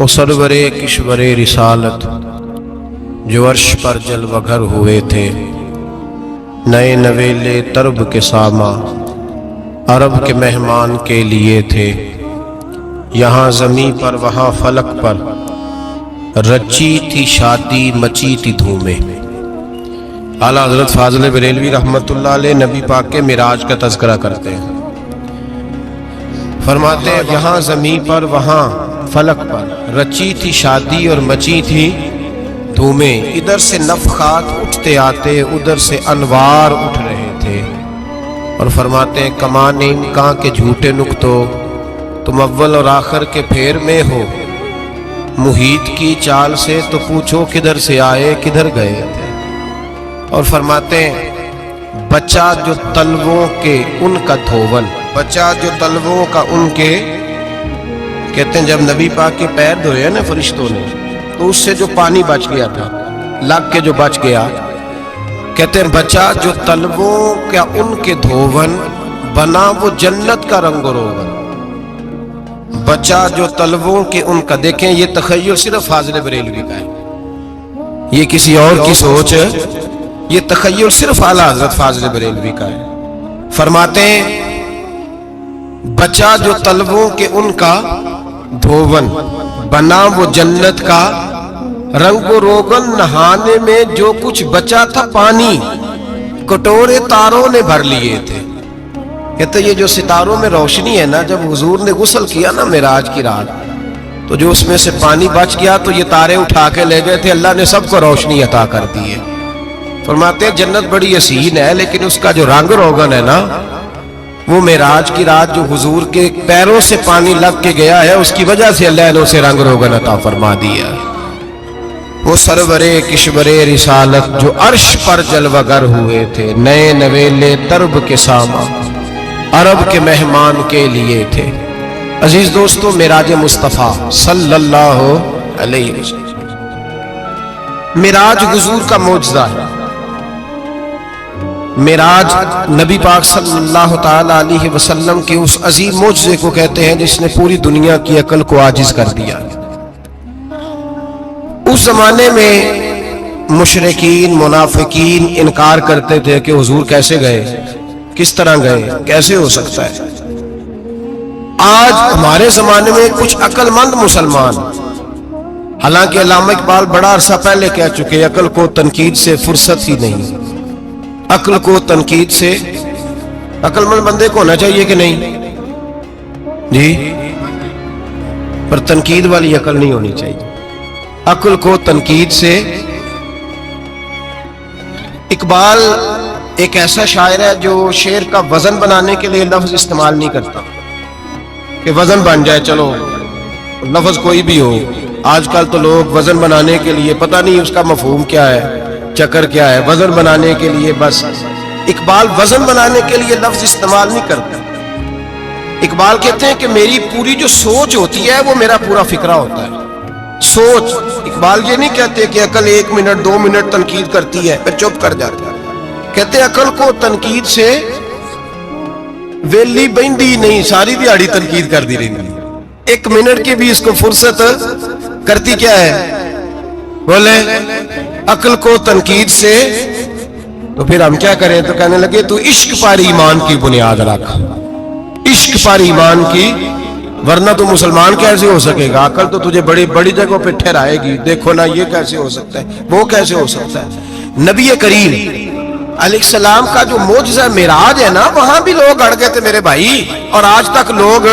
वो सरवरे किश्वरे रिसालत जो अर्श पर जलवगर हुए थे, नए नवेले तरब के सामा अरब के मेहमान के लिए थे। यहाँ ज़मीं पर वहाँ फलक पर रची थी शादी मची थी धूमें। आला हज़रत फाज़िल बरेलवी रहमतुल्लाह अलैह नबी पाक के मिराज का तज़किरा करते हैं। फरमाते हैं यहाँ ज़मीं पर वहाँ फलक पर रची थी शादी और मची थी धूमें। इधर से नफ़खात उठते आते, उधर से अनवार उठ रहे थे। और फरमाते हैं कमान इम्कां के झूठे नुक्तों, तुम अव्वल और आखिर के फेर में हो। मुहीत की चाल से तो पूछो किधर से आए किधर गए थे। और फरमाते हैं बचा जो तलवों के उनका धोवन, बचा जो तलवों का उनके, कहते हैं जब नबी पाक के पैर धोए ना फरिश्तों ने, तो उससे जो पानी बच गया था, लग के जो बच गया, कहते हैं बचा जो तलवों का उनके धोवन, बना वो जन्नत का रंग रोगन। बचा जो तलवों के उनका, देखें ये तखय्युल सिर्फ फाज़िल बरेलवी का है, ये किसी और की सोच, ये तखय्युल सिर्फ आला हज़रत फाज़िल बरेलवी का है। फरमाते हैं बचा जो तलवों के उनका धोवन, बना वो जन्नत का रंग रोगन। नहाने में जो कुछ बचा था पानी, कटोरे तारों ने भर लिए थे। कहते ये जो सितारों में रोशनी है ना, जब हुजूर ने गुस्ल किया ना मिराज की रात, तो जो उसमें से पानी बच गया तो ये तारे उठा के ले गए थे, अल्लाह ने सबको रोशनी अता कर दी है। फरमाते हैं जन्नत बड़ी हसीन है, लेकिन उसका जो रंग रोगन है ना, वो मेराज की रात जो हुजूर के पैरों से पानी लग के गया है, उसकी वजह से अल्लाह ने उसे रंग रोगन अता फरमा दिया। वो सरवरे किश्वरे रिसालत जो अर्श पर जलवगर हुए थे, नए नवेले तरब के सामा अरब के मेहमान के लिए थे। अजीज दोस्तों, मिराज मुस्तफ़ा सल्लल्लाहु अलैहि वसल्लम मिराज हुजूर का मौजज़ा है। मिराज नबी पाक सल्लल्लाहु ताला अलैहि वसल्लम के उस अजीम मौजज़े को कहते हैं जिसने पूरी दुनिया की अकल को आजिज कर दिया। उस जमाने में मुशरिकीन मुनाफिकीन इनकार करते थे कि हुजूर कैसे गए, किस तरह गए, कैसे हो सकता है। आज हमारे जमाने में कुछ अक्लमंद मुसलमान, हालांकि अल्लामा इकबाल बड़ा अरसा पहले कह चुके, अकल को तनकीद से फुर्सत ही नहीं। अक्ल को तनकीद से, अक्लमंद बंदे को होना चाहिए कि नहीं जी, पर तनकीद वाली अकल नहीं होनी चाहिए। अक्ल को तनकीद से। इकबाल एक ऐसा शायर है जो शेर का वजन बनाने के लिए लफ्ज इस्तेमाल नहीं करता कि वजन बन जाए, चलो लफ्ज कोई भी हो। आजकल तो लोग वजन बनाने के लिए पता नहीं उसका मफहूम क्या है, चक्कर क्या है, वजन बनाने के लिए बस। इकबाल वजन बनाने के लिए लफ्ज इस्तेमाल नहीं करता। इकबाल कहते हैं कि मेरी पूरी जो सोच होती है वो मेरा पूरा फिक्रा होता है। सोच, इकबाल ये नहीं कहते कि अकल 1 मिनट 2 मिनट तनकीद करती है फिर चुप कर जाता है। कहते अकल को तनकीद से वेली बंदी नहीं, सारी दिहाड़ी तनकीद कर दी रही, 1 मिनट की भी इसको फुर्सत करती क्या है, बोले अक्ल को तनकीद से। तो फिर हम क्या करें, तो कहने लगे तू इश्क पर ईमान की बुनियाद रख, इश्क पर ईमान की, वरना तो मुसलमान कैसे हो सकेगा। अकल तो तुझे बड़ी बड़ी जगहों पे ठहराएगी, देखो ना ये कैसे हो सकता है, वो कैसे हो सकता है। नबी करीम अलैहिस्सलाम का जो मौजज़ा मिराज है ना, वहां भी लोग अड़ गए थे मेरे भाई, और आज तक लोग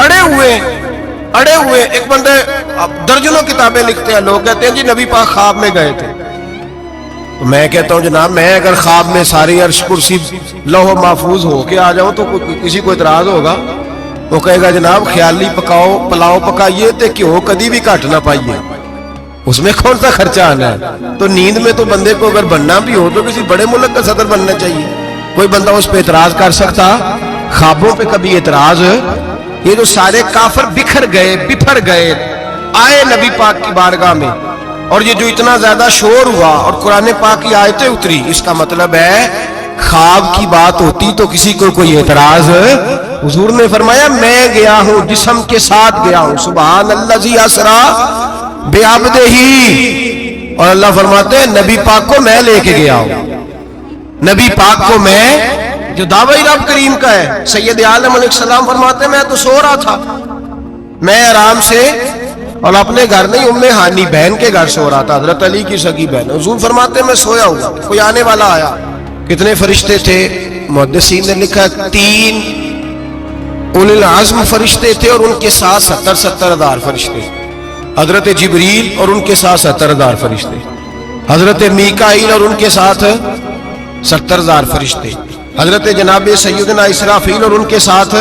अड़े हुए। एक बंदे दर्जनों किताबें लिखते हैं, लोग कहते हैं जी नबी पाक ख्वाब में गए थे। तो मैं कहता हूं जनाब, मैं अगर ख्वाब में सारी अर्श कुर्सी लौह महफूज होके आ जाऊं तो किसी को इतराज होगा? वो कहेगा जनाब ख्याली पकाओ पुलाव पकाइए तो क्यों कभी भी घट ना पाइए, उसमें कौन सा खर्चा आना है। तो नींद में तो बंदे को अगर बनना भी हो तो किसी बड़े मुल्क का सदर बनना चाहिए। कोई बंदा उस पर एतराज कर सकता? ख्वाबों पे कभी एतराज? ये जो सारे काफिर बिखर गए बिफर गए आए नबी पाक की बारगाह में, और ये जो इतना ज्यादा शोर हुआ और कुरान पाक की आयतें उतरी, इसका मतलब है ख्वाब की बात होती तो किसी को कोई एतराज हुजूर ने फरमाया मैं गया हूं, जिस्म के साथ गया हूं। सुभान अल्लाज़ी असरा बिअब्दिही। और अल्लाह फरमाते हैं नबी पाक को मैं लेके गया हूं। नबी पाक को मैं, जो दावा ही रब करीम का है। सैयद आलम अलैहिस्सलाम फरमाते हैं मैं तो सो रहा था, मैं आराम से, और अपने घर नहीं, उम्मे हानी बहन के घर सो रहा था, हजरत अली की सगी बहन। हुजूर फरमाते हैं मैं सोया हुआ, कोई आने वाला आया। कितने फरिश्ते थे? मुहद्दिसीन ने लिखा 3 उलिल आज़्म फरिश्ते थे और उनके साथ 70 हज़ार फरिश्ते। हजरत जिब्रील और उनके साथ 70 हज़ार फरिश्ते, हजरत मीकाईल और उनके साथ 70 हज़ार फरिश्ते, हजरत जनाब सैयदना इसराफील और उनके साथ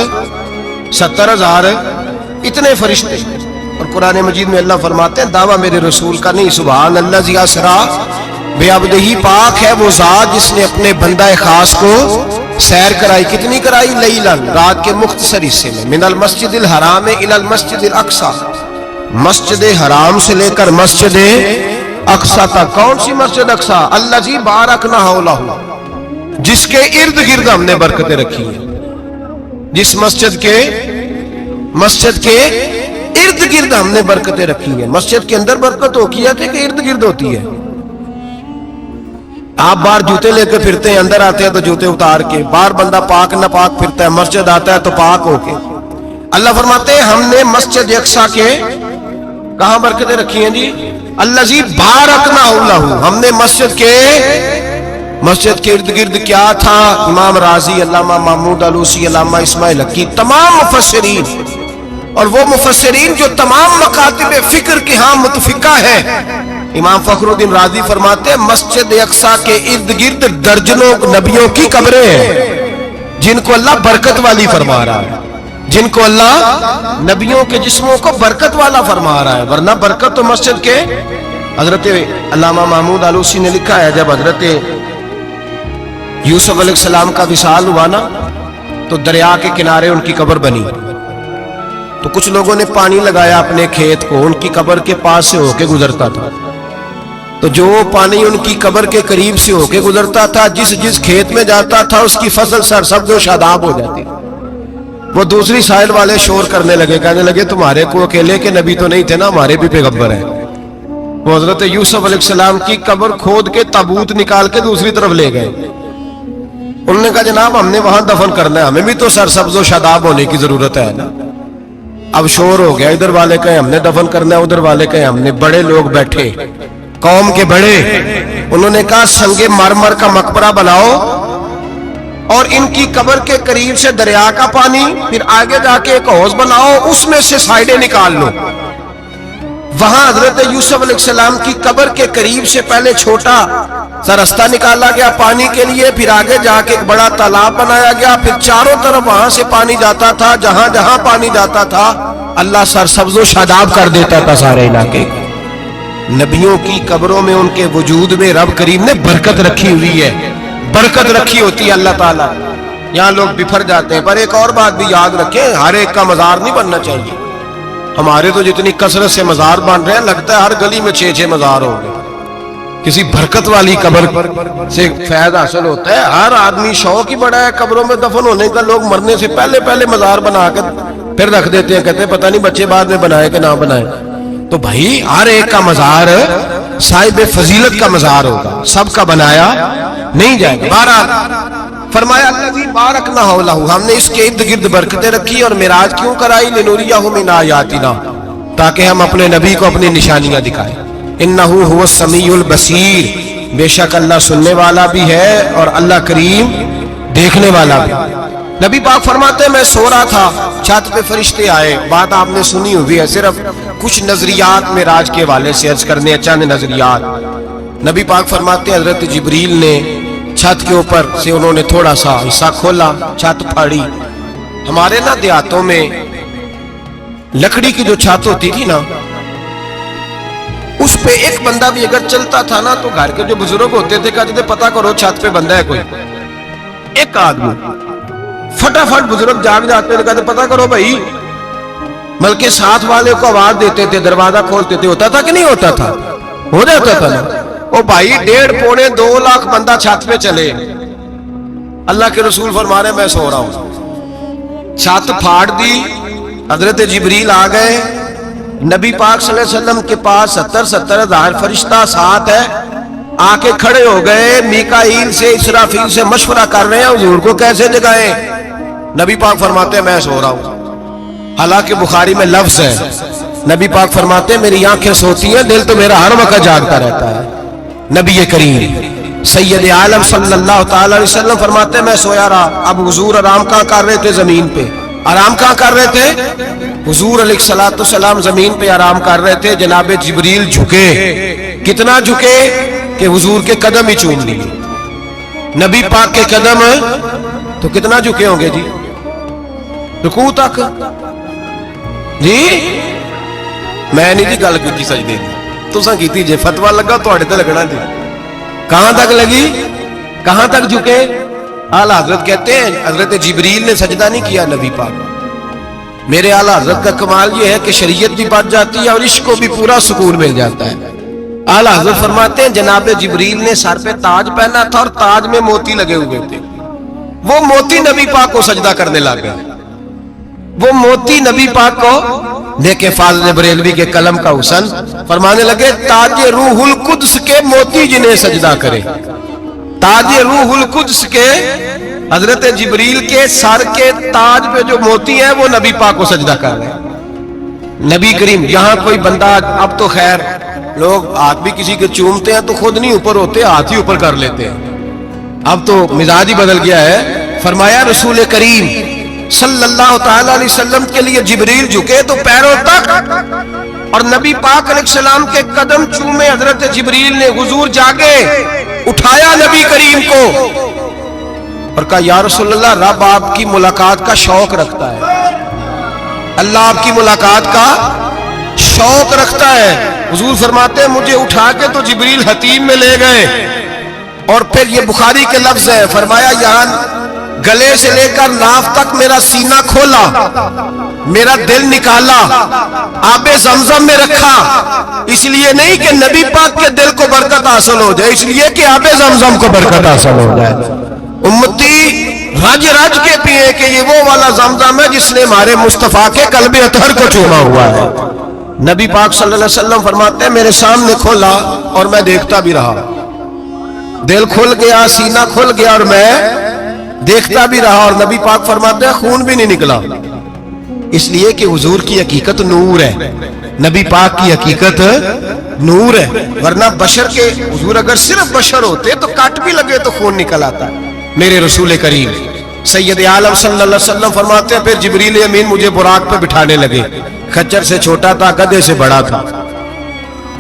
70 हज़ार, इतने फरिश्ते। और कुरान मजीद में अल्लाह फरमाते हैं दावा मेरे रसूल का नहीं। सुभान अल्लाज़ी असरा बिअब्दिही, पाक है वो ज़ात जिसने अपने बंदा खास को सैर कराई। कितनी कराई? लैलन, रात के मुख्तसर हिस्से में। मिनल मस्जिदिल हराम इलल मस्जिदिल अक्सा, मस्जिद हराम से लेकर मस्जिद अक्सा तक। कौन सी मस्जिद अक्सा? अल्लाज़ी बारकना हौलहू, जिसके इर्द गिर्द हमने बरकतें रखी है। जिस मस्जिद के इर्द गिर्द हमने बरकतें रखी है। मस्जिद के अंदर बरकत होती है कि इर्द गिर्द होती है? आप बाहर जूते लेकर फिरते हैं, अंदर आते हैं तो जूते उतार के। बाहर बंदा पाक न पाक फिरता है, मस्जिद आता है तो पाक होके। अल्लाह फरमाते हैं हमने मस्जिद अक्सा के कहां बरकतें रखी हैं जी? अल्लाज़ी बारकना हौलहू, हमने मस्जिद के इर्द गिर्द क्या था? इमाम राजी, अल्लामा महमूद आलूसी, अल्लामा इस्माइल हक्की, तमाम मुफस्सिरीन, और वो मुफस्सिरीन जो तमाम मकातिब फिक्र के यहाँ मुतफिका है। इमाम फखरुद्दीन राजी फरमाते हैं मस्जिद अक्सा के इर्द गिर्द दर्जनों नबियों की कब्रें हैं, जिनको अल्लाह बरकत वाली फरमा रहा है, जिनको अल्लाह नबियों के जिस्मों को बरकत वाला फरमा रहा है। वरना बरकत तो मस्जिद के, हजरत अल्लामा महमूद आलूसी ने लिखा है जब हजरत यूसुफ अलैहिस्सलाम का विसाल हुआ ना, तो दरिया के किनारे उनकी कब्र बनी। तो कुछ लोगों ने पानी लगाया अपने खेत को, उनकी कब्र के पास से होके गुजरता था। तो जो पानी उनकी कब्र के करीब से होके गुजरता था, जिस खेत में जाता था उसकी फसल सरसब्ज और शादाब हो जाती। वो दूसरी साइड वाले शोर करने लगे, कहने लगे तुम्हारे को अकेले के नबी तो नहीं थे ना, हमारे भी पैगंबर हैं। वो हजरत यूसुफ अलैहिस्सलाम की कब्र खोद के ताबूत निकाल के दूसरी तरफ ले गए। उन्होंने कहा जनाब हमने वहां दफन करना है, हमें भी तो सरसब्ज और शादाब होने की जरूरत है ना। अब शोर हो गया, इधर वाले कहे हमने दफन करना है, उधर वाले कहे हमने। बड़े लोग बैठे, कौम के बड़े, उन्होंने कहा संगे मरमर का मकबरा बनाओ और इनकी कब्र के करीब से दरिया का पानी, फिर आगे जाके एक हौज बनाओ, उसमें से साइडें निकाल लो। वहां हजरत यूसुफ अलैहिस्सलाम की कब्र के करीब से पहले छोटा सा रास्ता निकाला गया पानी के लिए, फिर आगे जाके एक बड़ा तालाब बनाया गया, फिर चारों तरफ वहां से पानी जाता था। जहां जहां पानी जाता था अल्लाह सरसब्ज़ो शादाब कर देता था सारे इलाके। नबियों की कब्रों में, उनके वजूद में रब करीम ने बरकत रखी हुई है, बरकत रखी होती है अल्लाह ताला। यहाँ लोग बिफर जाते हैं। पर एक और बात भी याद रखें, हर एक का मजार नहीं बनना चाहिए। हमारे तो जितनी कसरत से मजार बन रहे हैं, लगता है हर गली में 6-6 मजार होंगे। किसी बरकत वाली कब्र से फैद हासिल होता है। हर आदमी शौक ही बड़ा है कब्रों में दफन होने का। लोग मरने से पहले मजार बनाकर फिर रख देते हैं, कहते हैं पता नहीं बच्चे बाद में बनाए कि ना बनाए। तो भाई हर एक का मजार साहिब फजीलत का मजार होगा, सबका बनाया नहीं जाएगा। बहरहाल फरमाया अल्लाज़ी बारकना हौलहू, हमने इसके इर्द गिर्द बरकतें रखी। और मिराज क्यों कराई? लिनुरियहु मिन आयातिना, ताकि हम अपने नबी को अपनी निशानियां दिखाएं। इन्नहु हुवस समीउल बसीर, बेशक अल्लाह सुनने वाला भी है और अल्लाह करीम देखने वाला भी। नबी पाक फरमाते हैं मैं सो रहा था, छत पे फरिश्ते आए। बात आपने सुनी हुई है, सिर्फ कुछ नजरियात मिराज के हवाले से अर्ज करने, चंद नजरियात। नबी पाक फरमाते हैं हजरत जिब्रील ने छत के ऊपर से उन्होंने थोड़ा सा हिस्सा खोला, छत फाड़ी। हमारे ना देहातों में लकड़ी की जो छत होती थी ना, उस पे एक बंदा भी अगर चलता था ना, तो घर के जो बुजुर्ग होते थे कहते थे पता करो छत पे बंदा है कोई। एक आदमी फटाफट बुजुर्ग जाग जाते थे, कहते पता करो भाई। बल्कि साथ वाले को आवाज देते थे, दरवाजा खोलते थे। होता था कि नहीं होता था? हो जाता था ना। ओ भाई 1.5-2 लाख बंदा छत पे चले, अल्लाह के रसूल फरमा रहे मैं सो रहा हूं। छत फाड़ दी, हजरत जिब्रील आ गए, नबी पाक सल्लल्लाहु अलैहि वसल्लम के पास 70 हज़ार फरिश्ता साथ है, आके खड़े हो गए, मीकाईल से इसराफील से मशवरा कर रहे हैं हुजूर को कैसे जगाएं। नबी पाक फरमाते हैं मैं सो रहा हूं। हालांकि बुखारी में लफ्ज है, नबी पाक फरमाते हैं मेरी आंखें सोती हैं, दिल तो मेरा हर वक्त जागता रहता है। नबी करीम सैयद आलम सल्लल्लाहु ताला अलैहि वसल्लम फरमाते हैं मैं सोया रहा। अब हुजूर आराम कहाँ कर रहे थे? जमीन पे। आराम कहाँ कर रहे थे? हुजूर अलैहिस्सलातु सलाम जमीन पे आराम कर रहे थे। जनाबे जिब्रील झुके, कितना झुके कि हुजूर के कदम ही चूम लिए। नबी पाक के कदम तो कितना झुके होंगे जी, रुकू तक जी। मैं नहीं जी गल की सजदे दी, तुसां कीती जे, फतवा लगा तुहाडे ते लगना जी। कहां तक लगी, कहां तक झुके? आला हजरत कहते हैं हजरत जिब्रील ने सजदा नहीं किया नबी पाक। मेरे आला हजरत का कमाल ये है कि शरीयत भी बच जाती है और इश्क को भी पूरा सुकून मिल जाता है। आला हजरत फरमाते हैं जनाब जिब्रील ने सर पे ताज पहना था और ताज में मोती लगे हुए थे। वो मोती नबी पाक को सजदा करने लग गए। वो मोती नबी पाक को देखे फाज़िल बरेलवी के कलम का हुसन, फरमाने लगे ताज रूहुल कुद्स के मोती जिन्हें सजदा करे। ताज रूहुल कुद्स के हजरत जिब्रील के सर के ताज पे जो मोती है वो नबी पाक को सजदा कर रहे हैं। नबी करीम यहाँ कोई बंदा, अब तो खैर लोग हाथ भी किसी के चूमते हैं तो खुद नहीं ऊपर होते, हाथ ही ऊपर कर लेते हैं। अब तो मिजाज ही बदल गया है। फरमाया रसूल करीम सल्लल्लाहु ताला अलैहि वसल्लम के लिए जिब्रील झुके तो पैरों तक, और नबी पाक अलैहिस्सलाम के कदम चूमे हजरत जिब्रील ने। हुजूर जागे, उठाया नबी करीम को और कहा या रसूलल्लाह, रब आपकी मुलाकात का शौक रखता है, अल्लाह आपकी मुलाकात का शौक रखता है। हुजूर फरमाते हैं मुझे उठा के तो जिब्रील हतीम में ले गए, और फिर ये बुखारी के लफ्ज है, फरमाया यहाँ गले से लेकर नाफ तक मेरा सीना खोला, मेरा दिल निकाला, आबे ज़मज़म में रखा। इसलिए नहीं कि नबी पाक के दिल को बरकत हासिल हो जाए, इसलिए कि आबे ज़मज़म को बरकत हासिल हो जाए। उम्मती रज रज के पिए कि ये वो वाला ज़मज़म है जिसने हमारे मुस्तफ़ा के कल्बे अतहर को चूमा हुआ है। नबी पाक सल्लल्लाहु अलैहि वसल्लम फरमाते हैं मेरे सामने खोला और मैं देखता भी रहा। दिल खुल गया, सीना खुल गया और मैं देखता भी रहा। और नबी पाक फरमाते हैं खून भी नहीं निकला, इसलिए कि हुजूर की हकीकत नूर है, नबी पाक की हकीकत नूर है। वरना बशर के हुजूर अगर सिर्फ बशर होते तो काट भी लगे तो खून निकल आता। मेरे रसूल करीम सैयद आलम सल्लल्लाहु अलैहि वसल्लम फरमाते हैं फिर जिब्रील अमीन मुझे बुराक पे बिठाने लगे। खच्चर से छोटा था, गधे से बड़ा था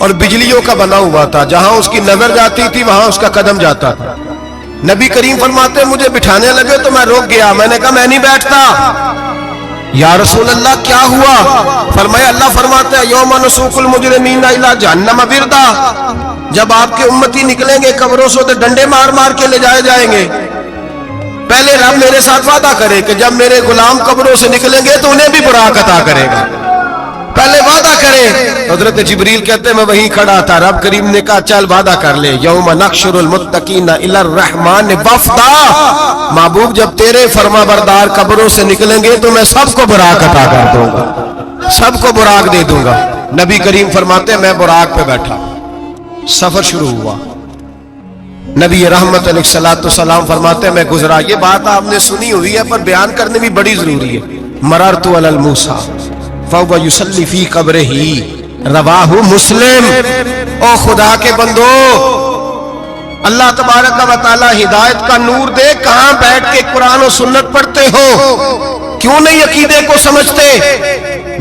और बिजलियों का बना हुआ था। जहां उसकी नजर जाती थी वहां उसका कदम जाता था। नबी करीम फरमाते मुझे बिठाने लगे तो मैं रुक गया। मैंने कहा मैं नहीं बैठता। या रसूल अल्लाह क्या हुआ? फरमाया अल्लाह फरमाता है यौम नसूकुल मुजरिमीना इला जहन्नम विरदा, जब आपके उम्मती निकलेंगे कब्रों से तो डंडे मार मार के ले जाए जाएंगे। पहले रब मेरे साथ वादा करे कि जब मेरे गुलाम कब्रों से निकलेंगे तो उन्हें भी बुराक अता करेगा। पहले वादा करे। हजरत जिब्रील कहते मैं वहीं खड़ा था, रब करीम ने कहा चल वादा कर ले, यौम नहशुरुल मुत्तकीना इलर रहमान वफदा, महबूब जब तेरे फरमा बरदार कब्रों से निकलेंगे तो मैं सबको बुराक अता कर दूंगा, सबको बुराक दे दूंगा। नबी करीम फरमाते मैं बुराक पे बैठा, सफर शुरू हुआ। नबी रहमत अलैहिस्सलाम फरमाते मैं गुजरा। ये बात आपने सुनी हुई है पर बयान करनी भी बड़ी जरूरी है। मररतु अलल मूसा फहुव युसल्ली फी कब्रिही, रवाहु मुस्लिम। ओ खुदा के बंदो, अल्लाह तबारक व तआला हिदायत का नूर दे। कहां बैठ के कुरान और सुन्नत पढ़ते हो? क्यों नहीं अकीदे को समझते?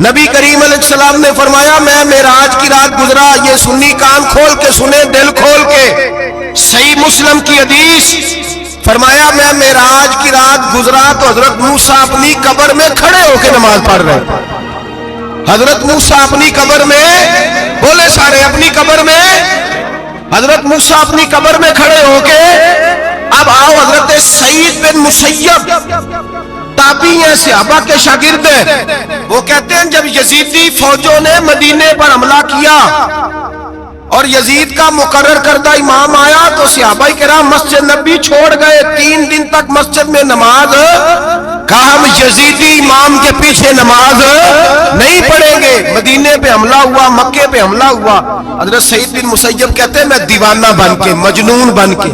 नबी करीम अलैहिस्सलाम ने फरमाया मैं मेराज की रात गुजरा। ये सुन्नी कान खोल के सुने, दिल खोल के। सही मुस्लिम की हदीस, फरमाया मैं मेराज की रात गुजरा तो हजरत मूसा अपनी कब्र में खड़े होकर नमाज पढ़ रहे। हजरत मूसा अपनी कब्र में, बोले सारे अपनी कब्र में, हजरत मूसा अपनी कब्र में खड़े होके। अब आओ हजरत सईद बिन मुसय्यब ताबी हैं, सहाबा के शागिर्द हैं। वो कहते हैं जब यजीदी फौजों ने मदीने पर हमला किया और यजीद का मुकर्रर करदा इमाम आया तो सहाबा किराम मस्जिद नबी छोड़ गए। 3 दिन तक मस्जिद में नमाज کہا ہم یزیدی امام کے پیچھے نماز نہیں پڑھیں گے. مدینے پہ حملہ ہوا, مکے پہ حملہ ہوا. حضرت سعید بن مسیب کہتے ہیں میں دیوانہ بن کے, مجنون بن کے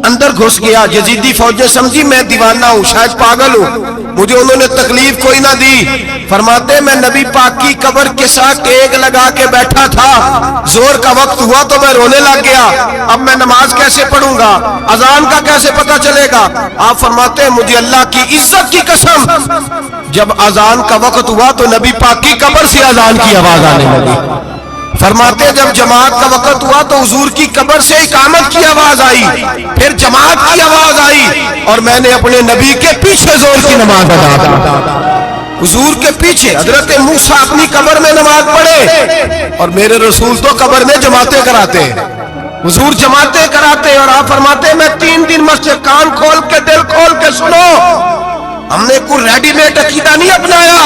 اندر گھس گیا. یزیدی فوجیں سمجھی میں دیوانہ ہوں, شاید پاگل ہوں, مجھے انہوں نے تکلیف کوئی نہ دی. فرماتے میں نبی پاک کی قبر کے ساتھ ٹیک لگا کے بیٹھا تھا, زور کا وقت ہوا تو میں رونے لگ گیا. اب میں نماز کیسے پڑھوں گا, اذان کا کیسے پتہ چلے گا. آپ فرماتے ہیں مجھے اللہ کی عزت کی قسم, جب اذان کا وقت ہوا تو نبی پاک کی قبر سے اذان کی آواز آنے لگی. فرماتے ہیں جب جماعت کا وقت ہوا تو حضور کی قبر سے اقامت کی آواز آئی, پھر جماعت کی آواز آئی, اور میں نے اپنے نبی کے پیچھے زور کی نماز ادا کی. حضور کے پیچھے حضرت موسیٰ اپنی قبر میں نماز پڑھے, اور میرے رسول تو قبر میں جماعتیں کراتے ہیں. حضور جماعتیں کراتے, اور آپ فرماتے ہیں میں 3 دن مسجد, کان کھول کے دل کھول کے سنو, ہم نے کوئی ریڈی میڈ عقیدہ نہیں اپنایا,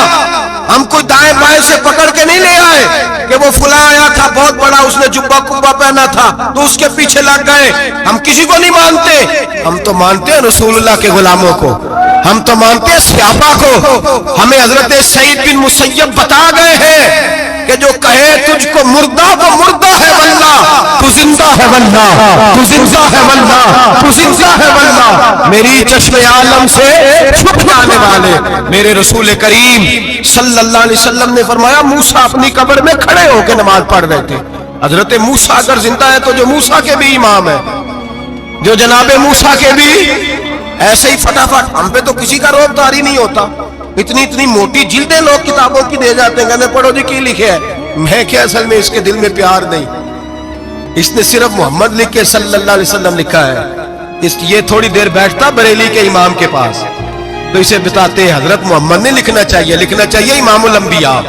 ہم کوئی دائیں بائیں سے پکڑ کے نہیں لے آئے کہ وہ فلاں آیا تھا بہت بڑا, اس نے جبہ کبہ پہنا تھا تو اس کے پیچھے لگ گئے. ہم کسی کو نہیں مانتے, ہم تو مانتے ہیں رسول اللہ کے غلاموں کو, ہم تو مانتے ہیں صحابہ کو. ہمیں حضرت سعید بن مسیب بتا گئے ہیں کہ جو کہے تجھ کو مردہ وہ مردہ ہے واللہ, تو زندہ ہے واللہ, تو زندہ ہے واللہ, تو زندہ ہے واللہ. میری چشم عالم سے چھپ جانے والے میرے رسول کریم صلی اللہ علیہ وسلم نے فرمایا موسیٰ اپنی قبر میں کھڑے ہو کے نماز پڑھ رہے تھے. حضرت موسیٰ اگر زندہ ہے تو جو موسیٰ کے بھی امام ہے, جو جناب موسیٰ کے بھی ایسے ہی فٹافٹ. ہم پہ تو کسی کا روب داری نہیں ہوتا, اتنی موٹی جلدیں لوگ کتابوں کی دے جاتے ہیں, کہنے پڑھو جی کی لکھے ہے. میں کیا, اصل میں اس کے دل میں پیار نہیں, اس نے صرف محمد لکھ کے صلی اللہ علیہ وسلم لکھا ہے. یہ تھوڑی دیر بیٹھتا بریلی کے امام کے پاس تو اسے بتاتے ہیں حضرت محمد نے لکھنا چاہیے, لکھنا چاہیے امام الانبیاء,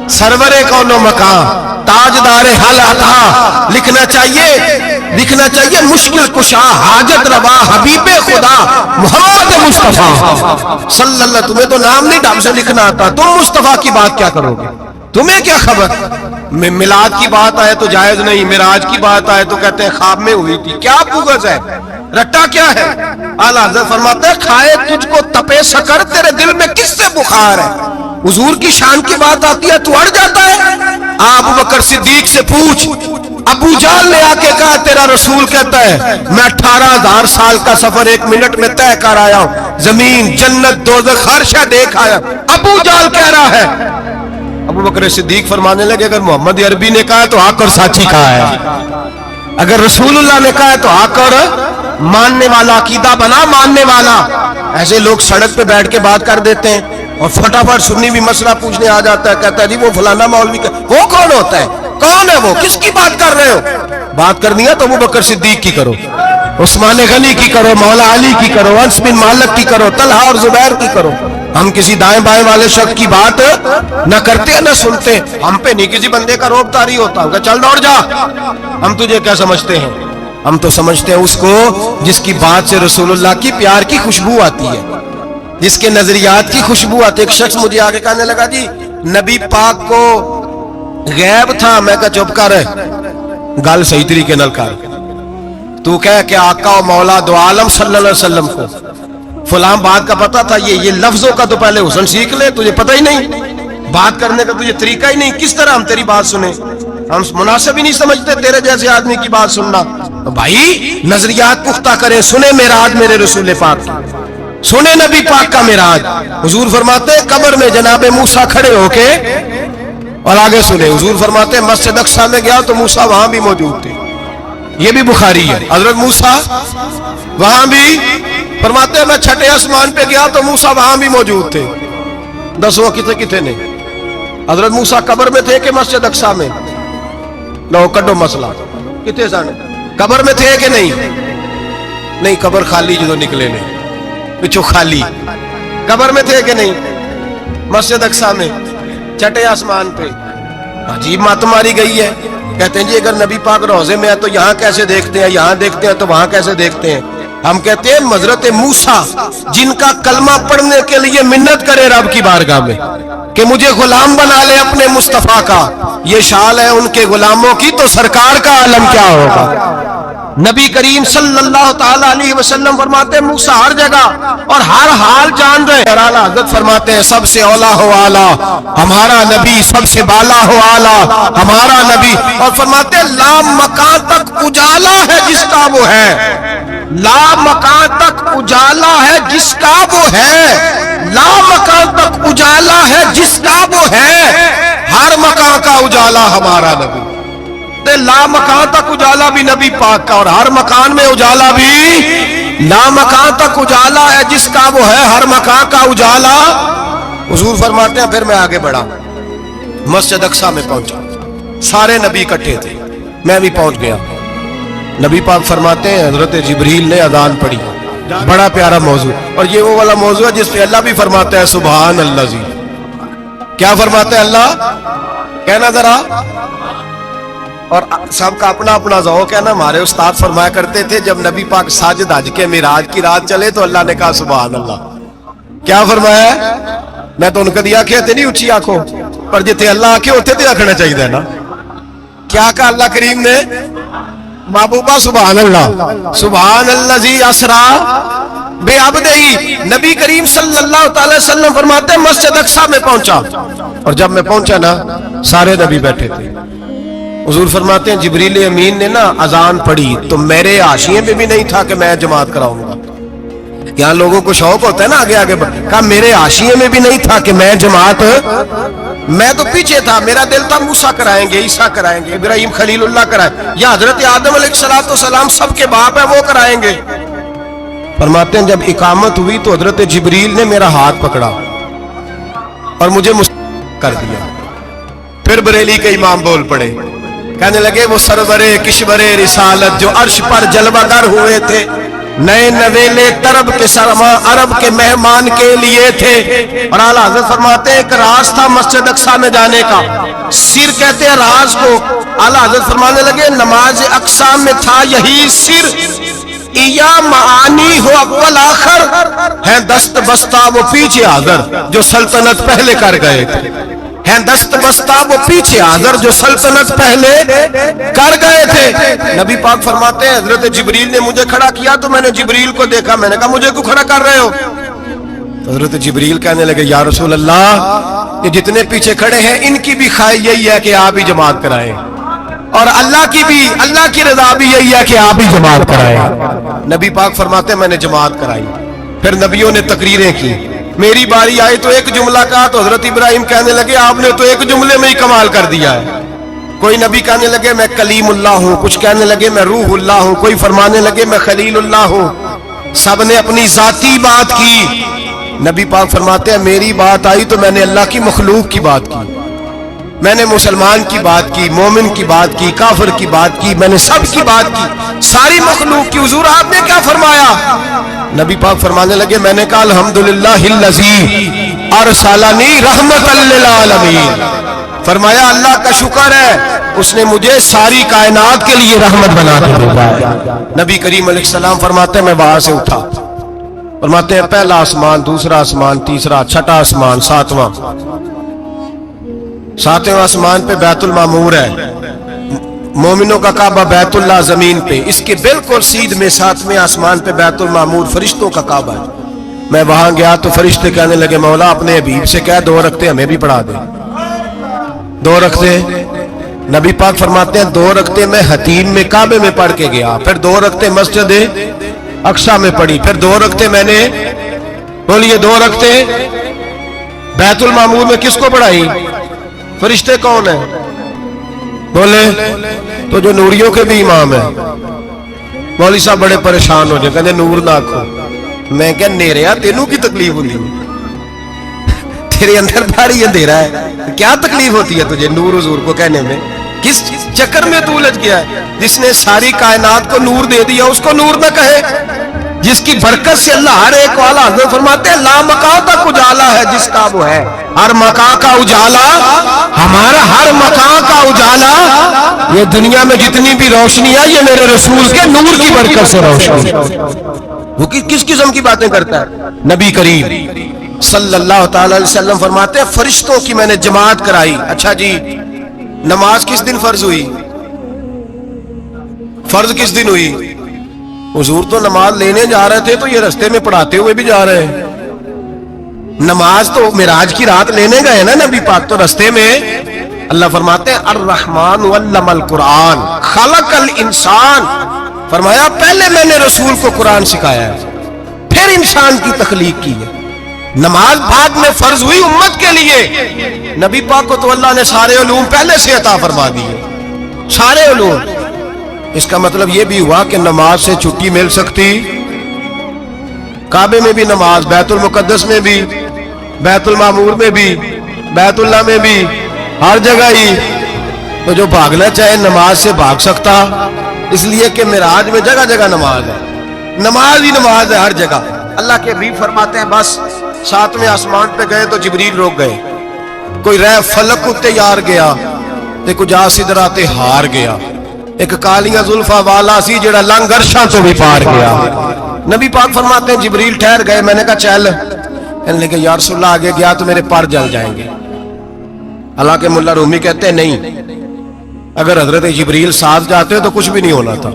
سرور کون و مقام, تاجدار حل عطا, لکھنا چاہیے مشکل کشا, حاجت روا, حبیب خدا محمد مصطفیٰ صلی اللہ. تمہیں تو نام نہیں ڈھنگ سے لکھنا آتا, تم مصطفیٰ کی بات کیا کرو گے, تمہیں کیا خبر. میلاد کی بات آئے تو جائز نہیں, معراج کی بات آئے تو کہتے ہیں خواب میں ہوئی تھی. کیا بغض ہے, رٹا کیا ہے. اعلیٰ حضرت فرماتے ہیں کھائے تجھ کو تپے سکر, تیرے دل میں کس سے بخار ہے. حضور کی شان کی بات آتی ہے تو اڑ جاتا ہے. ابو بکر صدیق سے پوچھ, ابو جہل نے آ کے کہا تیرا رسول کہتا ہے میں 18,000 سال کا سفر 1 منٹ میں طے کر آیا ہوں, زمین جنت دوزخ ہر شے دیکھ آیا. ابو جہل کہہ رہا ہے. ابو بکر صدیق فرمانے لگے اگر محمد عربی نے کہا ہے تو حق اور سچی کہا ہے, اگر رسول اللہ نے کہا ہے تو حق اور ماننے والا, عقیدہ بنا ماننے والا. ایسے لوگ سڑک پہ بیٹھ کے بات کر دیتے ہیں اور فٹافٹ سنی بھی مسئلہ پوچھنے آ جاتا ہے, کہتا ہے جی وہ فلانا مولوی کا, وہ کون ہوتا ہے, کون ہے وہ, کس کی بات کر رہے ہو. بات کرنی ہے تو ابو بکر صدیق کی کرو, عثمان غنی کی کرو, مولا علی کی کرو, انس بن مالک کی کرو, طلحہ اور زبیر کی کرو. ہم کسی دائیں بائیں والے شخص کی بات نہ کرتے نہ سنتے. ہم پہ نہیں کسی بندے کا روب طاری ہوتا, چل دوڑ جا, ہم تجھے کیا سمجھتے ہیں. ہم تو سمجھتے ہیں اس کو جس کی بات سے رسول اللہ کی پیار کی خوشبو آتی ہے, جس کے نظریات کی خوشبو آتی ہے. ایک شخص مجھے آگے کہنے لگا جی نبی پاک کو غیب تھا. میں کہا چپ کر, گل صحیح طریقے نال کر. تو کہہ کہ آقا و مولا دو عالم صلی اللہ علیہ وسلم کو فلاں بات کا پتہ تھا, یہ لفظوں کا تو پہلے حسن سیکھ لے, تجھے پتہ ہی نہیں, بات کرنے کا تجھے طریقہ ہی نہیں, کس طرح ہم تیری بات سنیں. ہم مناسب ہی نہیں سمجھتے تیرے جیسے آدمی کی بات سننا. تو بھائی نظریات پختہ کریں, سنیں معراج میرے رسول پاک, سنیں نبی پاک کا معراج. حضور فرماتے ہیں قبر میں جناب موسیٰ کھڑے ہو کے, اور آگے سنیں حضور فرماتے ہیں مسجد اقصیٰ میں گیا تو موسیٰ وہاں بھی موجود تھے. یہ بھی بخاری ہے. حضرت موسیٰ وہاں بھی, فرماتے ہیں میں 6 آسمان پہ گیا تو موسیٰ وہاں بھی موجود تھے. دسو کتنے نے, حضرت موسیٰ قبر میں تھے کہ مسجد اقصیٰ میں؟ لو کڈو مسئلہ, کتنے سن قبر میں تھے کہ نہیں, قبر خالی جدو نکلے نے پچھو خالی, قبر میں تھے کہ نہیں, مسجد اقصیٰ میں 6 آسمان پہ. عجیب مات ماری گئی ہے. کہتے ہیں جی اگر نبی پاک روضے میں ہے تو یہاں کیسے دیکھتے ہیں, یہاں دیکھتے ہیں تو وہاں کیسے دیکھتے ہیں. ہم کہتے ہیں حضرت موسیٰ جن کا کلمہ پڑھنے کے لیے منت کرے رب کی بارگاہ میں کہ مجھے غلام بنا لے اپنے مصطفیٰ کا, یہ شان ہے ان کے غلاموں کی, تو سرکار کا عالم کیا ہوگا. نبی کریم صلی اللہ تعالی علیہ وسلم فرماتے ہیں موسیٰ ہر جگہ اور ہر حال جان رہے ہیں. اعلیٰ حضرت فرماتے ہیں سب سے اولا ہو اعلیٰ ہمارا نبی, سب سے بالا ہو اعلیٰ ہمارا نبی. اور فرماتے ہیں لا مکان تک اجالا ہے جس کا وہ ہے, لا مکان تک اجالا ہے جس کا وہ ہے, لا مکان تک اجالا ہے جس کا وہ ہے, ہر مکان کا اجالا ہمارا نبی. لا مکان تک اجالا بھی نبی پاک کا, اور ہر مکان میں اجالا بھی, لا مکان تک اجالا ہے جس کا وہ ہے, ہر مکان کا اجالا. حضور فرماتے ہیں پھر میں آگے بڑھا, مسجد اقصیٰ میں پہنچا, سارے نبی اکٹھے تھے, میں بھی پہنچ گیا. نبی پاک فرماتے ہیں حضرت جبریل نے اذان پڑھی, بڑا پیارا موضوع, اور یہ وہ والا موضوع ہے جس پہ اللہ بھی فرماتا ہے سبحان اللہ جی. کیا فرماتا ہے اللہ, کہنا ذرا. اور سب کا اپنا اپنا ذوق ہے نا. ہمارے استاد فرمایا کرتے تھے جب نبی پاک ساجد حج کے معراج کی رات چلے تو اللہ نے کہا سبحان اللہ. کیا فرمایا ہے, میں تو ان کا دیا کہ نہیں اچھی آنکھوں پر جتنے اللہ آنکھیں ہوتے تھے آنکھنا چاہیے نا. کیا کہا اللہ کریم نے, محبوبہ سبحان اللہ, سبحان الذی اسرا بے عبدہی. نبی کریم صلی اللہ تعالی وسلم فرماتے ہیں مسجد اقصیٰ میں پہنچا, اور جب میں پہنچا نا سارے نبی بیٹھے تھے. حضور فرماتے ہیں جبریل امین نے نا اذان پڑھی تو میرے حاشیے پہ بھی نہیں تھا کہ میں جماعت کراؤں گا. یہاں لوگوں کو شوق ہوتا ہے نا آگے آگے, کہا میرے حاشیے میں بھی نہیں تھا کہ میں جماعت, میں تو پیچھے تھا. میرا دل تھا موسیٰ کرائیں گے, عیسیٰ کرائیں گے, ابراہیم خلیل اللہ کرائیں, یا حضرت آدم علیہ السلام سب کے باپ ہیں وہ کرائیں گے. فرماتے ہیں جب اقامت ہوئی تو حضرت جبریل نے میرا ہاتھ پکڑا اور مجھے کر دیا. پھر بریلی کے امام بول پڑے, کہنے لگے وہ سرورے کشورے رسالت جو عرش پر جلوہ گر ہوئے تھے, نئے نویلے طرب کے سرما عرب کے مہمان کے لیے تھے. اور اعلیٰ حضرت فرماتے ہیں ایک راز تھا مسجد اقصیٰ میں جانے کا, سر کہتے ہیں راز کو. اعلیٰ حضرت فرمانے لگے نماز اقصیٰ میں تھا یہی سر, یا معانی ہو اول آخر ہے دست بستہ وہ پیچھے حاضر جو سلطنت پہلے کر گئے تھے, ہیں دست بستہ وہ پیچھے حاضر جو سلطنت پہلے کر گئے تھے. نبی پاک فرماتے ہیں حضرت جبریل نے مجھے کھڑا کیا تو میں نے جبریل کو دیکھا, میں نے کہا مجھے کیوں کھڑا کر رہے ہو. حضرت جبریل کہنے لگے یا رسول اللہ یہ جتنے پیچھے کھڑے ہیں ان کی بھی خواہش یہی ہے کہ آپ ہی جماعت کرائیں, اور اللہ کی رضا بھی یہی ہے کہ آپ ہی جماعت کرائیں. نبی پاک فرماتے ہیں میں نے جماعت کرائی. پھر نبیوں نے تقریریں کی, میری باری آئی تو ایک جملہ کہا تو حضرت ابراہیم کہنے لگے آپ نے تو ایک جملے میں ہی کمال کر دیا ہے. کوئی نبی کہنے لگے میں کلیم اللہ ہوں, کچھ کہنے لگے میں روح اللہ ہوں, کوئی فرمانے لگے میں خلیل اللہ ہوں. سب نے اپنی ذاتی بات کی. نبی پاک فرماتے ہیں میری بات آئی تو میں نے اللہ کی مخلوق کی بات کی, میں نے مسلمان کی بات کی, مومن کی بات کی, کافر کی بات کی, میں نے سب کی بات کی, ساری مخلوق کی. حضور آپ نے کیا فرمایا؟ نبی پاک فرمانے لگے میں نے کہا الحمدللہ الذی ارسلنی رحمت للعالمین. فرمایا اللہ کا شکر ہے اس نے مجھے ساری کائنات کے لیے رحمت بنا کے بھیجا ہے. نبی کریم علیہ السلام فرماتے ہیں میں وہاں سے اٹھا, فرماتے ہیں پہلا آسمان, دوسرا آسمان, تیسرا, چھٹا آسمان, ساتواں آسمان پہ بیت المعمور ہے, مومنوں کا کعبہ بیت اللہ زمین پہ, اس کے بالکل سیدھ میں ساتویں آسمان پہ بیت المعمور فرشتوں کا کعبہ ہے. میں وہاں گیا تو فرشتے کہنے لگے مولا اپنے حبیب سے کہہ 2 رکعتیں ہمیں بھی پڑھا دے. 2 رکعتیں نبی پاک فرماتے ہیں 2 رکعتیں میں حتیم میں کعبے میں پڑھ کے گیا, پھر 2 رکعتیں مسجد اقصیٰ میں پڑھی, پھر 2 رکعتیں میں نے, بولیے 2 رکعتیں بیت المعمور میں کس کو پڑھائی؟ فرشتے کون ہیں بولے؟ تو جو نوریوں کے بھی امام ہیں. مولوی صاحب بڑے پریشان ہو جائے, کہتے نور نہ آکھو. میں کہ نیریا تینوں کی تکلیف ہوتی ہے, تیرے اندر بھاری اندھیرا ہے, کیا تکلیف ہوتی ہے تجھے نور حضور کو کہنے میں؟ کس چکر میں تو الجھ گیا ہے؟ جس نے ساری کائنات کو نور دے دیا اس کو نور نہ کہے, جس کی برکت سے اللہ ہر ایک والا. حضرت فرماتے ہیں لا مکان تک اجالا ہے جس کا وہ ہے, ہر مکان کا اجالا ہمارا, ہر مکان کا اجالا. یہ دنیا میں جتنی بھی روشنی ہے یہ میرے رسول کے نور کی برکت سے روشنی. وہ کس قسم کی باتیں کرتا ہے؟ نبی کریم صلی اللہ تعالی علیہ وسلم فرماتے ہیں فرشتوں کی میں نے جماعت کرائی. اچھا جی نماز کس دن فرض ہوئی؟ फर्ज किस दिन हुई? हुजूर तो नमाज लेने जा रहे थे तो ये रास्ते में पढ़ाते हुए भी जा रहे हैं। नमाज तो मिराज की रात लेने गए ना नबी पाक, तो रास्ते में अल्लाह फरमाते हैं अर्रहमान वल्लमल कुरान खलकल इंसान, फरमाया पहले मैंने रसूल को कुरान सिखाया है, फिर इंसान की तख्लीक की है। नमाज भाग में फर्ज हुई उम्मत के लिए, नबी पाक को तो अल्लाह ने सारे उलूम पहले से अता फरमा दिए, सारे उलूम। इसका मतलब यह भी हुआ कि नमाज से छुट्टी मिल सकती, काबे में भी नमाज, बैतुल मुकद्दस में भी, बैतुल मामूर में भी, बैतुल्लाह में भी, हर जगह ही। तो जो भागना चाहे नमाज से भाग सकता, इसलिए कि मिराज में जगह जगह नमाज है, नमाज ही नमाज है हर जगह। अल्लाह के हबीब फरमाते हैं बस सातवें आसमान पे गए तो जिब्रील रोक गए, कोई रह फलक उत्ते यार गया ते कुछ सिदरा ते हार गया, एक कालियां जुल्फा वाला सी जेड़ा लंघ अर्शां तो भी पार गया। नबी पाक फरमाते हैं जिब्रील ठहर गए, मैंने कहा चल, कहने लगे या रसूलल्लाह आगे गया तो मेरे पर जल जाएंगे। हालांकि मुल्ला रूमी कहते हैं नहीं, अगर हजरत जिब्रील साथ जाते तो कुछ भी नहीं होना था,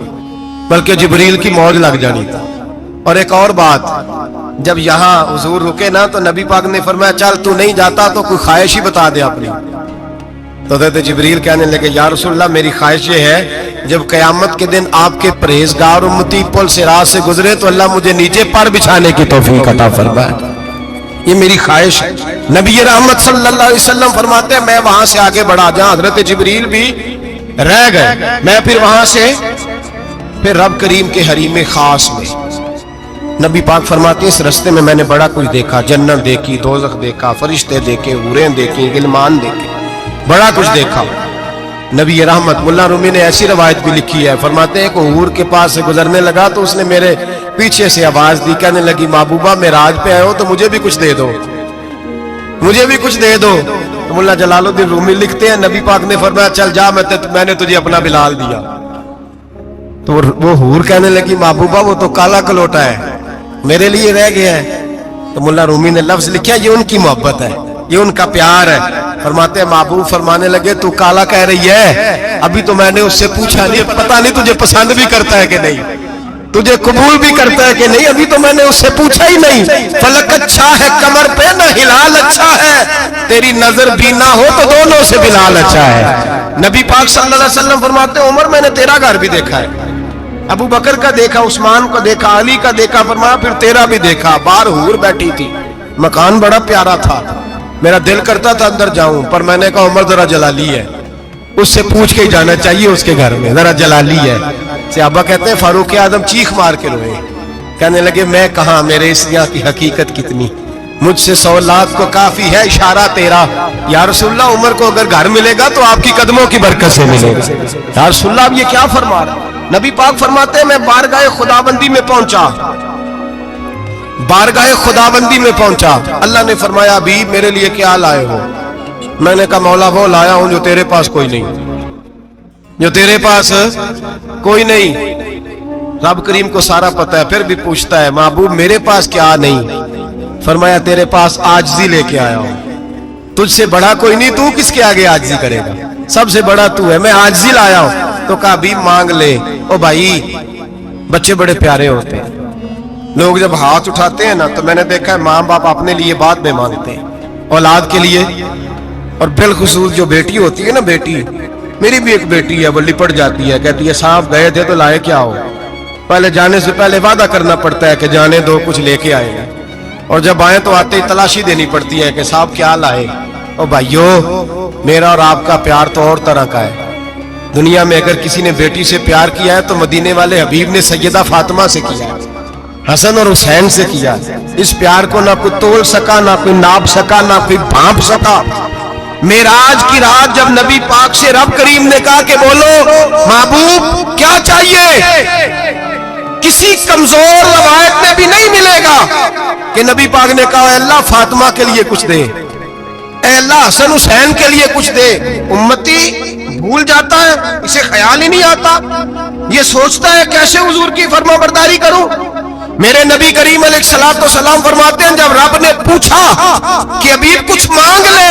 बल्कि जिब्रील की मौज लग जानी था। और एक और बात, जब यहाँ हुजूर रुके ना तो नबी पाक ने फरमाया चल तू नहीं जाता तो कोई ख्वाहिश ही बता दे अपनी। तो हज़रत जिब्रील कहने लगे या रसूलल्लाह मेरी ख्वाहिश ये है जब क़यामत के दिन आपके परहेजगार उम्मती पुल से रात से गुजरे तो अल्लाह मुझे नीचे पर बिछाने की तौफीक अता फरमाए, ये मेरी ख्वाहिश है। नबी रहमत सल्लल्लाहु अलैहि वसल्लम फरमाते हैं मैं वहां से आगे बढ़ा, जहां हज़रत जिब्रील भी रह गए, मैं फिर वहां से फिर रब करीम के हरीम खास में। नबी पाक फरमाते हैं इस रास्ते में मैंने बड़ा कुछ देखा, जन्नत देखी, दोज़ख देखा, फरिश्ते देखे, हूरें देखी, गिलमान देखे, बड़ा कुछ देखा। नबी रहमत मुल्ला रूमी ने ऐसी रवायत भी लिखी है, फरमाते हैं कि हूर के पास से गुजरने लगा तो उसने मेरे पीछे से आवाज दी, कहने लगी महबूबा मेराज पे आए हो तो मुझे भी कुछ दे दो, मुझे भी कुछ दे दो। तो मुल्ला जलालुद्दीन रूमी लिखते हैं नबी पाक ने फरमाया चल जा, मैंने तुझे अपना बिलाल दिया। तो वो हूर कहने लगी महबूबा वो तो काला कलोटा है, मेरे लिए रह गया है। तो मुल्ला रूमी ने लफ्ज लिखा ये उनकी मोहब्बत है, ये उनका प्यार है। फरमाते हैं महबूब फरमाने लगे तू काला कह रही है, अभी तो मैंने उससे पूछा नहीं, पता नहीं तुझे पसंद भी करता है कि नहीं, तुझे कबूल भी करता है कि नहीं, अभी तो मैंने उससे पूछा ही नहीं। फलक अच्छा है कमर पे ना हिलाल अच्छा है, तेरी नजर भी ना हो तो दोनों से बिलाल अच्छा है। नबी पाक सल्लल्लाहु अलैहि वसल्लम फरमाते हैं उमर मैंने तेरा घर भी देखा है, अबू बकर का देखा, उस्मान को देखा, अली का देखा, फरमाया फिर तेरा भी देखा। बाहर हूर बैठी थी, मकान बड़ा प्यारा था, मेरा दिल करता था अंदर जाऊं, पर मैंने कहा उमर जरा जलाली है, उससे पूछ के ही जाना चाहिए उसके घर में, जरा जलाली है। सहाबा कहते हैं फारूक आजम चीख मार के रोए, कहने लगे मैं कहा मेरे इस यहाँ की हकीकत कितनी, मुझसे 100 लाख को काफी है इशारा तेरा। या रसूलल्लाह उमर को अगर घर मिलेगा तो आपकी कदमों की बरकत से मिलेगा। या रसूलल्लाह आप ये क्या फरमा रहे? नबी पाक फरमाते हैं मैं बारगाह खुदाबंदी में पहुंचा, बारगाह खुदाबंदी में पहुंचा, अल्लाह ने फरमाया अभी मेरे लिए क्या लाए हो? मैंने कहा मौला वो लाया हूं जो तेरे पास कोई नहीं, जो तेरे पास कोई नहीं। रब करीम को सारा पता है, फिर भी पूछता है महबूब मेरे पास क्या नहीं? फरमाया तेरे पास आजिज़ी लेके आया हूं, तुझसे बड़ा कोई नहीं, तू किसके आगे आजिज़ी करेगा, सबसे बड़ा तू है, मैं आजिज़ी लाया हूं। तो कहा भी मांग ले। ओ भाई बच्चे बड़े प्यारे होते हैं, लोग जब हाथ उठाते हैं ना तो मैंने देखा है माँ बाप अपने लिए बाद में मांगते हैं, औलाद के लिए। और बिलखुसूस जो बेटी होती है ना, बेटी मेरी भी एक बेटी है, वो लिपट जाती है, कहती है साहब गए थे तो लाए क्या हो? पहले जाने से पहले वादा करना पड़ता है कि जाने दो कुछ लेके आएंगे, और जब आए तो आते ही तलाशी देनी पड़ती है कि साहब क्या लाए। ओ भाइयों मेरा और आपका प्यार तो और तरह का है। दुनिया में अगर किसी ने बेटी से प्यार किया है तो मदीने वाले हबीब ने सैयदा फातिमा से किया, हसन और हुसैन से किया। इस प्यार को ना कोई तोल सका, ना कोई नाप सका, ना कोई भांप सका। मेराज की रात जब नबी पाक से रब करीम ने कहा कि बोलो महबूब क्या चाहिए, किसी कमजोर रवायत में भी नहीं मिलेगा कि नबी पाक ने कहा अल्लाह फातिमा के लिए कुछ दे, अल्लाह हसन हुसैन के लिए कुछ दे। उम्मती भूल जाता है, इसे ख्याल ही नहीं आता, ये सोचता है कैसे हुजूर की फरमाबरदारी करूं। मेरे नबी करीम अलैहिस्सलाम फरमाते हैं जब रब ने पूछा कि अभी कुछ मांग ले,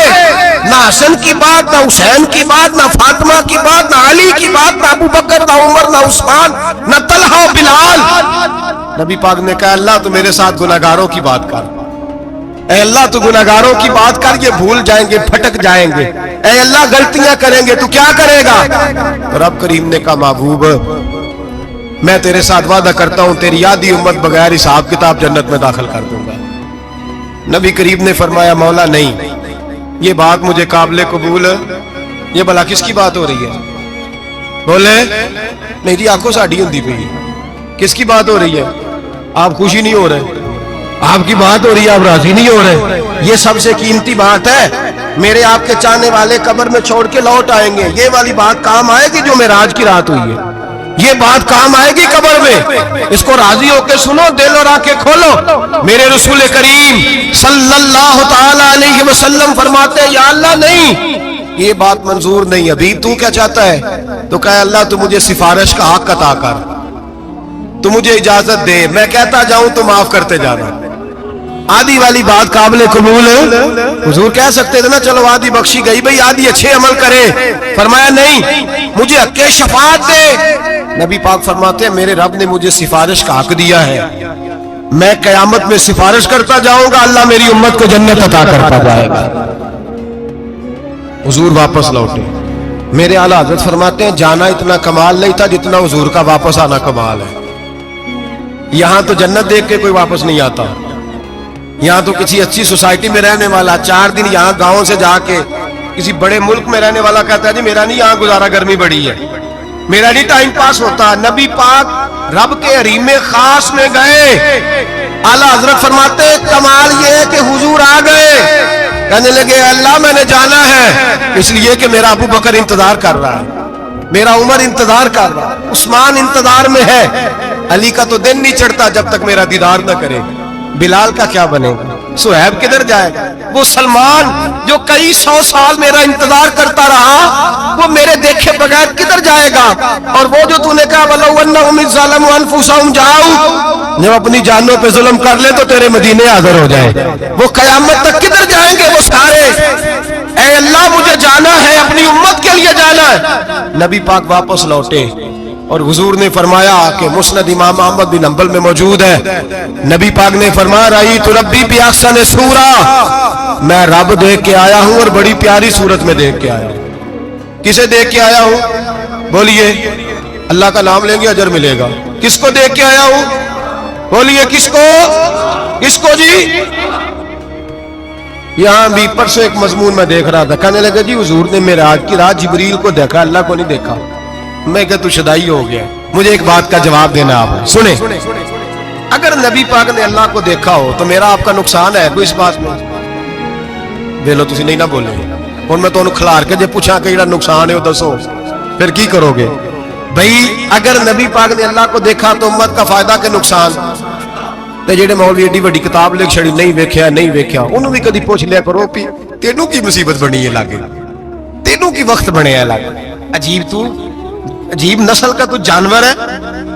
ना हसन की बात, ना हुसैन की बात, ना फातिमा की बात, ना अली की बात, ना अबू बकर, ना उमर, بکر نہ عثمان نہ طلحہ بلال. نبی پاک نے کہا اللہ تو میرے ساتھ گناہگاروں کی بات کر, اے اللہ تو گناہگاروں کی بات کر, یہ بھول جائیں گے پھٹک جائیں گے, اے اللہ غلطیاں کریں گے تو کیا کرے گا. تو رب کریم نے کہا محبوب میں تیرے ساتھ وعدہ کرتا ہوں تیری آدھی امت بغیر حساب کتاب جنت میں داخل کر دوں گا. نبی کریم نے فرمایا مولا نہیں, یہ بات مجھے قابل قبول, یہ بھلا کس کی بات ہو رہی ہے؟ بولے نہیں جی آنکھوں ساڑھی ہوندی پئی, کس کی بات ہو رہی ہے؟ آپ خوشی نہیں ہو رہے, آپ کی بات ہو رہی ہے, آپ راضی نہیں ہو رہے. یہ سب سے قیمتی بات ہے, میرے آپ کے چاہنے والے قبر میں چھوڑ کے لوٹ آئیں گے, یہ والی بات کام آئے گی جو معراج کی رات ہوئی ہے, یہ بات کام آئے گی قبر میں. اس کو راضی ہو کے سنو, دل اور آنکھیں کھولو. میرے رسول کریم صلی اللہ تعالی علیہ وسلم فرماتے ہیں یا اللہ نہیں, یہ بات منظور نہیں. ابھی تو کیا چاہتا ہے؟ تو کہا اللہ تو مجھے سفارش کا حق عطا کر, تو مجھے اجازت دے, میں کہتا جاؤں تو معاف کرتے جانا. آدھی والی بات قابل قبول ہے. حضور کہہ سکتے تھے نا چلو آدھی بخشی گئی بھئی آدھی اچھے عمل کرے, فرمایا نہیں مجھے حق شفاعت دے. نبی پاک فرماتے ہیں میرے رب نے مجھے سفارش کا حق دیا ہے, میں قیامت میں سفارش کرتا جاؤں گا, اللہ میری امت کو جنت عطا کرتا جائے گا. حضور واپس لوٹے. میرے اعلیٰ حضرت فرماتے ہیں جانا اتنا کمال نہیں تھا جتنا حضور کا واپس آنا کمال ہے. یہاں تو جنت دیکھ کے کوئی واپس نہیں آتا, یہاں تو کسی اچھی سوسائٹی میں رہنے والا 4 دن یہاں گاؤں سے جا کے کسی بڑے ملک میں رہنے والا کہتا ہے جی میرا نہیں یہاں گزارا, گرمی بڑی ہے, میرا نہیں ٹائم پاس ہوتا. نبی پاک رب کے حریم خاص میں گئے. اعلیٰ حضرت فرماتے ہیں کمال یہ ہے کہ حضور آ گئے, کہنے لگے اللہ میں نے جانا ہے, اس لیے کہ میرا ابو بکر انتظار کر رہا ہے, میرا عمر انتظار کر رہا ہے, عثمان انتظار میں ہے, علی کا تو دن نہیں چڑھتا جب تک میرا دیدار نہ کرے. بلال کا کیا بنے گا, صہیب کدھر جائے گا, وہ سلمان جو کئی 100 سال میرا انتظار کرتا رہا وہ میرے دیکھے بغیر کدھر جائے گا. اور وہ جو تو نے کہا وَلَوْ أَنَّهُمْ إِذْ ظَلَمُوا أَنفُسَهُمْ جَاءُوا, جب اپنی جانوں پہ ظلم کر لے تو تیرے مدینے حاضر ہو جائے, وہ قیامت تک کدھر جائیں گے وہ سارے. اے اللہ مجھے جانا ہے, اپنی امت کے لیے جانا ہے. نبی پاک واپس لوٹے اور حضور نے فرمایا کہ مسند امام احمد بن حنبل میں موجود ہے, نبی پاک نے فرمایا رأیت ربی بأحسن صورہ, میں رب دیکھ کے آیا ہوں اور بڑی پیاری صورت میں دیکھ کے آیا ہوں. کسے دیکھ کے آیا ہوں؟ بولیے, اللہ کا نام لیں گے اجر ملے گا. کس کو دیکھ کے آیا ہوں؟ بولیے کس کو, کس کو جی. یہاں بھی پرسوں ایک مضمون میں دیکھ رہا تھا, کہنے لگا جی حضور نے معراج کی رات جبریل کو دیکھا, اللہ کو نہیں دیکھا. میں کہ تو شدائی ہو گیا. مجھے ایک بات کا جواب دینا آپ سنیں, اگر نبی پاک نے اللہ کو دیکھا ہو تو میرا آپ کا نقصان ہے کوئی اس بات میں؟ ویلو تسی نہیں نہ بولے, اور میں تو انہوں کھلار کے جے پوچھا کہ جڑا نقصان ہے وہ دسو, پھر کی کرو گے بھئی؟ اگر نبی پاک نے اللہ کو دیکھا تو امت کا فائدہ کہ نقصان؟ تے جڑے مولوی ایڈی بڑی کتاب لکھ چھڑی نہیں ویکھیا نہیں ویکھیا, انہوں بھی کدی پوچھ لیا کرو کہ تینوں کی مصیبت بنی ہے لاگے, تینوں کی وقت بنے ہے لاگے. عجیب تو عجیب نسل کا تو جانور ہے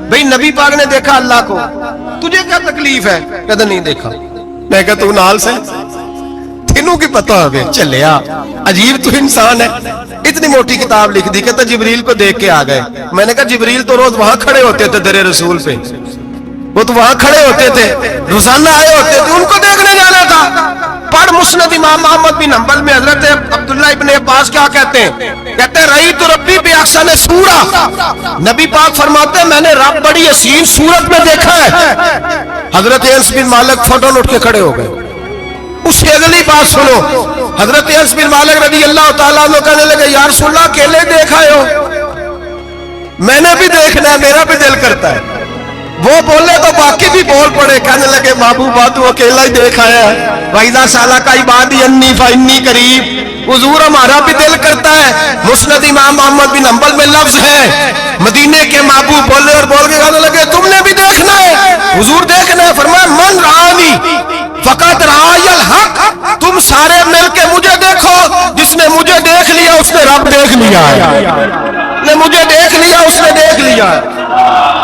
بھئی. نبی پاک نے دیکھا اللہ کو, تجھے کیا تکلیف ہے؟ کہتا نہیں دیکھا. میں کہتا تو نال سے تینوں کی پتہ ہوگے چلیا. عجیب تو انسان ہے, اتنی موٹی کتاب لکھ دی, کہتا جبریل کو دیکھ کے آ گئے. میں نے کہا جبریل تو روز وہاں کھڑے ہوتے تھے در رسول پہ, وہ تو وہاں کھڑے ہوتے تھے, روزانہ آئے ہوتے تھے, ان کو دیکھنے جانا تھا. پڑھ مسند امام احمد بن حنبل میں حضرت عبداللہ ابن عباس کیا کہتے ہیں, کہتے ہیں رأیت ربی بأحسن صورہ, نبی پاک فرماتے ہیں میں نے رب بڑی حسین صورت میں دیکھا ہے. حضرت انس بن مالک فوٹو اٹھ کے کھڑے ہو گئے. اس سے اگلی بات سنو, حضرت انس بن مالک رضی اللہ تعالیٰ عنہ کہنے لگے یا رسول اللہ اکیلے دیکھ آئے ہو؟ میں نے بھی دیکھنا ہے, میرا بھی دل کرتا ہے. وہ بولے تو باقی بھی بول پڑے, کہنے لگے محبوبہ تو اکیلا ہی دیکھ آیا ہے. وَإِذَا سَأَلَكَ عِبَادِي عَنِّي فَإِنِّي قَرِيبٌ, حضور ہمارا بھی دل کرتا ہے. مسند امام احمد بن حنبل میں لفظ ہے, مدینے کے محبوب بولے اور بول کے کہنے لگے تم نے بھی دیکھنا ہے؟ حضور دیکھنا ہے. فرمایا من رآنی فقط رآی الحق, تم سارے مل کے مجھے دیکھو, جس نے مجھے دیکھ لیا اس نے رب دیکھ لیا ہے, نے مجھے دیکھ لیا اس نے دیکھ لیا ہے.